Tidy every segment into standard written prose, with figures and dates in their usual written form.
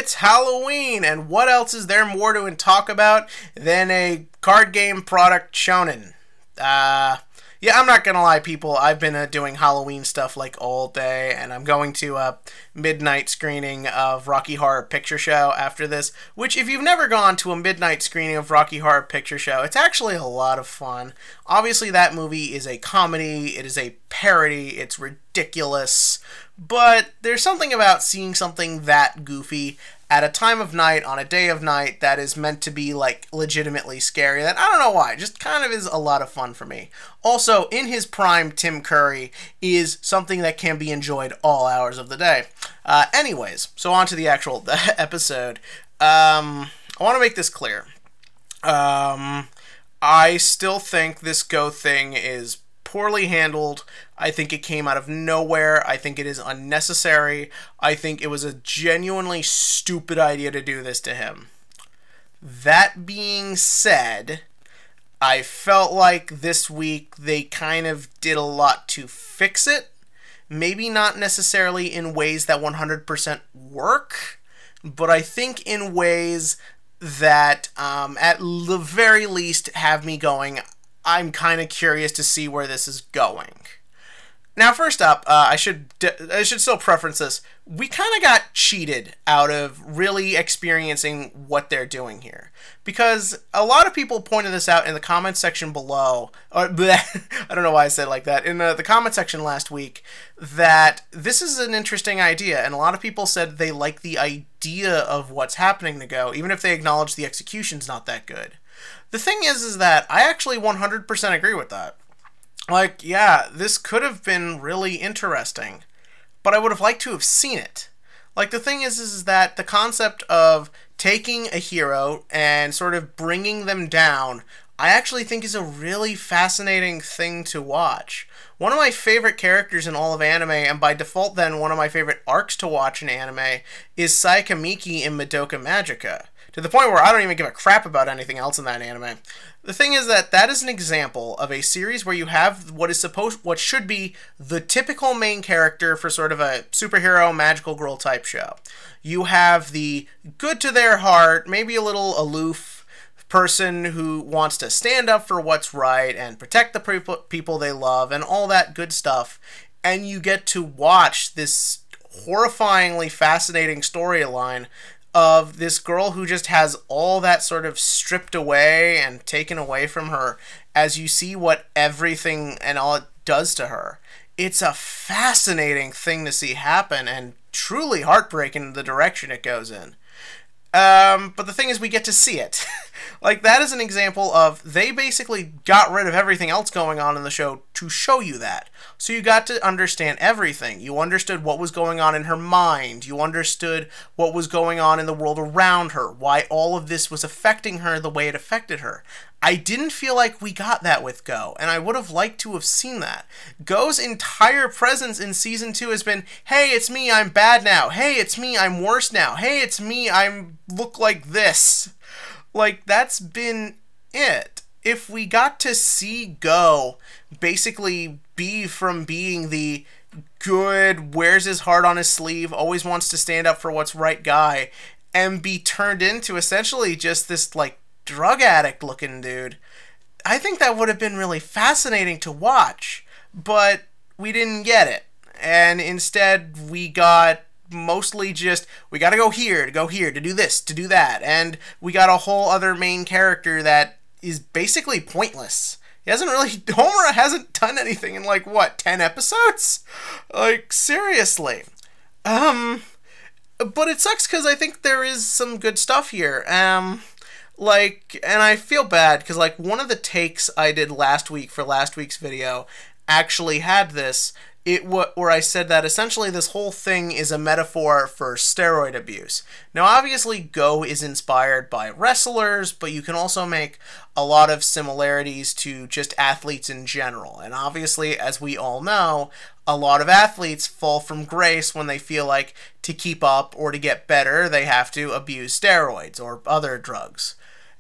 It's Halloween, and what else is there more to talk about than a card game product shonen? Yeah, I'm not gonna lie, people. I've been doing Halloween stuff like all day, and I'm going to a midnight screening of Rocky Horror Picture Show after this. Which, if you've never gone to a midnight screening of Rocky Horror Picture Show, it's actually a lot of fun. Obviously, that movie is a comedy. It is a parody. It's ridiculous. But there's something about seeing something that goofy at a time of night, on a day of night, that is meant to be, like, legitimately scary. That, I don't know why, just kind of is a lot of fun for me. Also, in his prime, Tim Curry is something that can be enjoyed all hours of the day. Anyways, so on to the actual episode. I want to make this clear. I still think this Go thing is poorly handled. I think it came out of nowhere. I think it is unnecessary. I think it was a genuinely stupid idea to do this to him. That being said, I felt like this week they kind of did a lot to fix it. Maybe not necessarily in ways that 100% work, but I think in ways that at the very least have me going, I'm kind of curious to see where this is going. Now, first up, I should still preference this. We kind of got cheated out of really experiencing what they're doing here. Because a lot of people pointed this out in the comment section below, or bleh, I don't know why I said it like that, in the comment section last week, that this is an interesting idea, and a lot of people said they like the idea of what's happening to Go, even if they acknowledge the execution's not that good. The thing is that I actually 100% agree with that. Like, yeah, this could have been really interesting, but I would have liked to have seen it. Like, the thing is that the concept of taking a hero and sort of bringing them down, I actually think is a really fascinating thing to watch. One of my favorite characters in all of anime, and by default then one of my favorite arcs to watch in anime, is Sayaka Miki in Madoka Magica. To the point where I don't even give a crap about anything else in that anime. The thing is that that is an example of a series where you have what should be the typical main character for sort of a superhero magical girl type show. You have the good to their heart, maybe a little aloof person who wants to stand up for what's right and protect the people they love and all that good stuff. And you get to watch this horrifyingly fascinating storyline of this girl who just has all that sort of stripped away and taken away from her as you see what everything and all it does to her. It's a fascinating thing to see happen and truly heartbreaking the direction it goes in. But the thing is, we get to see it. Like, that is an example of they basically got rid of everything else going on in the show to show you that. So you got to understand everything. You understood what was going on in her mind. You understood what was going on in the world around her, why all of this was affecting her the way it affected her. I didn't feel like we got that with Go, and I would have liked to have seen that. Go's entire presence in Season 2 has been, hey, it's me, I'm bad now. Hey, it's me, I'm worse now. Hey, it's me, I look like this. Like, that's been it. If we got to see Go basically be from being the good, wears his heart on his sleeve, always wants to stand up for what's right guy, and be turned into essentially just this, like, drug addict looking dude, I think that would have been really fascinating to watch, but we didn't get it. And instead we got mostly just, we gotta go here, to do this, to do that, and we got a whole other main character that is basically pointless. Homura hasn't done anything in, like, what, 10 episodes? Like, seriously. But it sucks because I think there is some good stuff here. Like, and I feel bad because, like, one of the takes I did last week for last week's video actually had this, where I said that essentially this whole thing is a metaphor for steroid abuse. Now, obviously, Go is inspired by wrestlers, but you can also make a lot of similarities to just athletes in general. And obviously, as we all know, a lot of athletes fall from grace when they feel like to keep up or to get better, they have to abuse steroids or other drugs.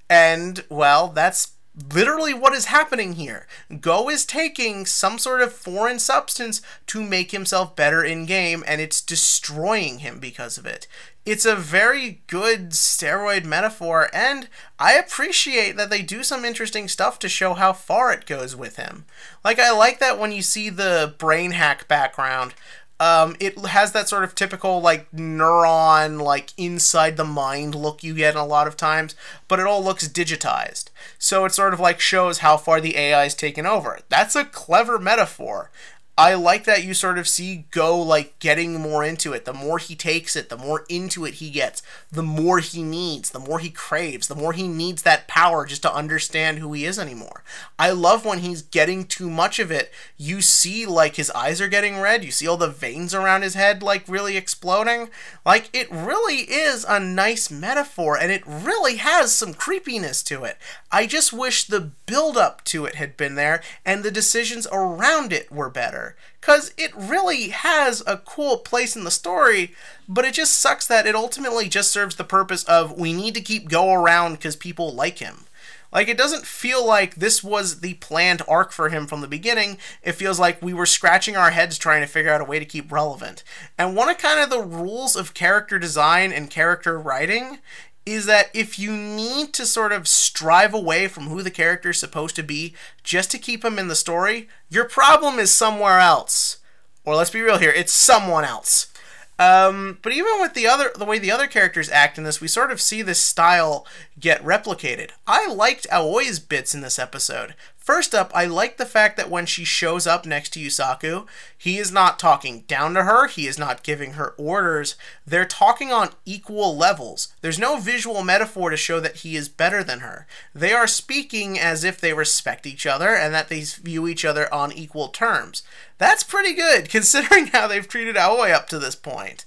And, well, that's literally what is happening here. Go is taking some sort of foreign substance to make himself better in game, and it's destroying him because of it. It's a very good steroid metaphor, and I appreciate that they do some interesting stuff to show how far it goes with him. Like, I like that when you see the brain hack background, it has that sort of typical, like, neuron, like, inside the mind look you get a lot of times, but it all looks digitized. So it sort of, like, shows how far the AI is taken over. That's a clever metaphor. I like that you sort of see Go, like, getting more into it. The more he takes it, the more into it he gets, the more he needs, the more he craves, the more he needs that power just to understand who he is anymore. I love when he's getting too much of it. You see, like, his eyes are getting red. You see all the veins around his head, like, really exploding. Like, it really is a nice metaphor, and it really has some creepiness to it. I just wish the build-up to it had been there, and the decisions around it were better. Because it really has a cool place in the story, but it just sucks that it ultimately just serves the purpose of we need to keep Go around because people like him. Like, it doesn't feel like this was the planned arc for him from the beginning. It feels like we were scratching our heads trying to figure out a way to keep relevant. And one of kind of the rules of character design and character writing is that if you need to sort of strive away from who the character is supposed to be just to keep him in the story, your problem is somewhere else. Or let's be real here, it's someone else. But even with the way the other characters act in this, we sort of see this style get replicated. I liked Aoi's bits in this episode. First up, I like the fact that when she shows up next to Yusaku, he is not talking down to her, he is not giving her orders, they're talking on equal levels. There's no visual metaphor to show that he is better than her. They are speaking as if they respect each other and that they view each other on equal terms. That's pretty good, considering how they've treated Aoi up to this point.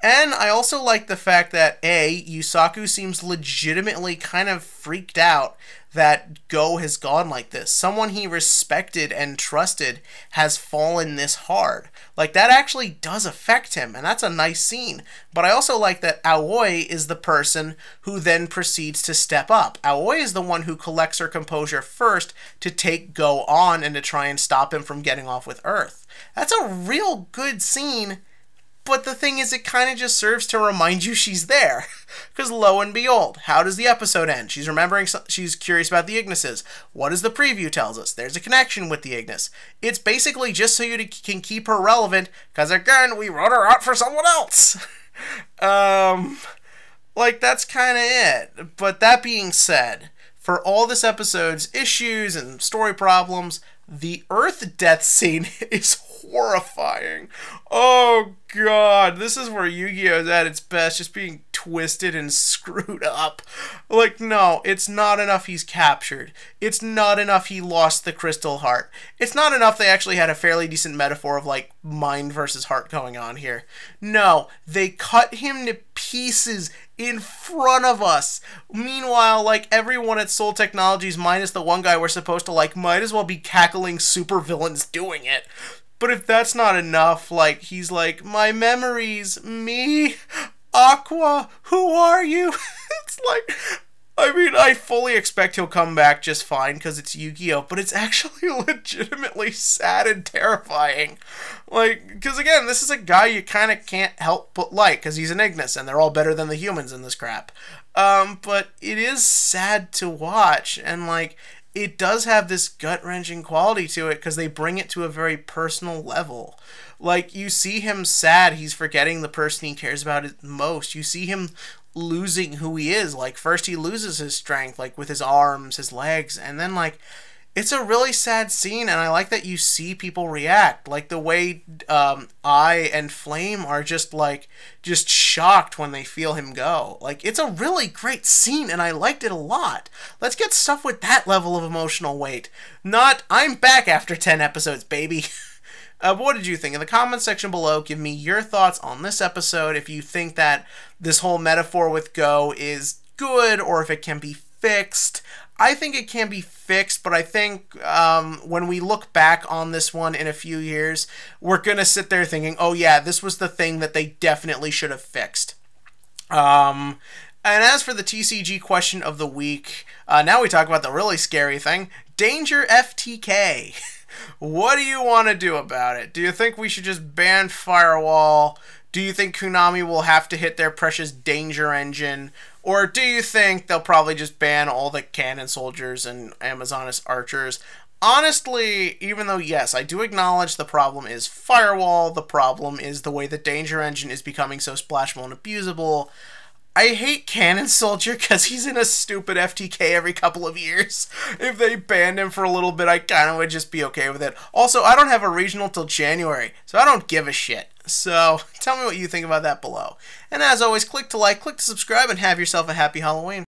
And I also like the fact that, A, Yusaku seems legitimately kind of freaked out that Go has gone like this. Someone he respected and trusted has fallen this hard. Like, that actually does affect him, and that's a nice scene. But I also like that Aoi is the person who then proceeds to step up. Aoi is the one who collects her composure first to take Go on and to try and stop him from getting off with Earth. That's a real good scene. But the thing is, it kind of just serves to remind you she's there. Because lo and behold, how does the episode end? She's remembering, she's curious about the Ignises. What does the preview tells us? There's a connection with the Ignis. It's basically just so you can keep her relevant, because again, we wrote her out for someone else. Like, that's kind of it. But that being said, for all this episode's issues and story problems, the Earth death scene is horrifying. Oh god, this is where Yu-Gi-Oh! Is at its best, just being twisted and screwed up. Like, no, it's not enough he's captured. It's not enough he lost the crystal heart. It's not enough they actually had a fairly decent metaphor of, like, mind versus heart going on here. No, they cut him to pieces in front of us. Meanwhile, like, everyone at Soul Technologies, minus the one guy we're supposed to like, might as well be cackling supervillains doing it. But if that's not enough, like, he's like, my memories, me, Aqua, who are you? It's like, I mean, I fully expect he'll come back just fine because it's Yu-Gi-Oh! But it's actually legitimately sad and terrifying. Like, because again, this is a guy you kind of can't help but like, because he's an Ignis, and they're all better than the humans in this crap. But it is sad to watch, and like, it does have this gut-wrenching quality to it because they bring it to a very personal level. Like, you see him sad, he's forgetting the person he cares about most. You see him losing who he is. Like, first he loses his strength, like, with his arms, his legs, and then, like, it's a really sad scene, and I like that you see people react. Like, the way I and Flame are just shocked when they feel him go. Like, it's a really great scene, and I liked it a lot. Let's get stuff with that level of emotional weight. Not, I'm back after 10 episodes, baby. What did you think? In the comments section below, give me your thoughts on this episode, if you think that this whole metaphor with Go is good, or if it can be fixed. I think it can be fixed, but I think when we look back on this one in a few years, we're going to sit there thinking, oh yeah, this was the thing that they definitely should have fixed. And as for the TCG question of the week, now we talk about the really scary thing, Danger FTK. What do you want to do about it? Do you think we should just ban Firewall? Do you think Konami will have to hit their precious Danger engine? Or do you think they'll probably just ban all the Cannon Soldiers and Amazonas Archers? Honestly, even though, yes, I do acknowledge the problem is Firewall, the problem is the way the Danger engine is becoming so splashable and abusable, I hate Cannon Soldier because he's in a stupid FTK every couple of years. If they banned him for a little bit, I kind of would just be okay with it. Also, I don't have a regional till January, so I don't give a shit. So, tell me what you think about that below. And as always, click to like, click to subscribe, and have yourself a happy Halloween.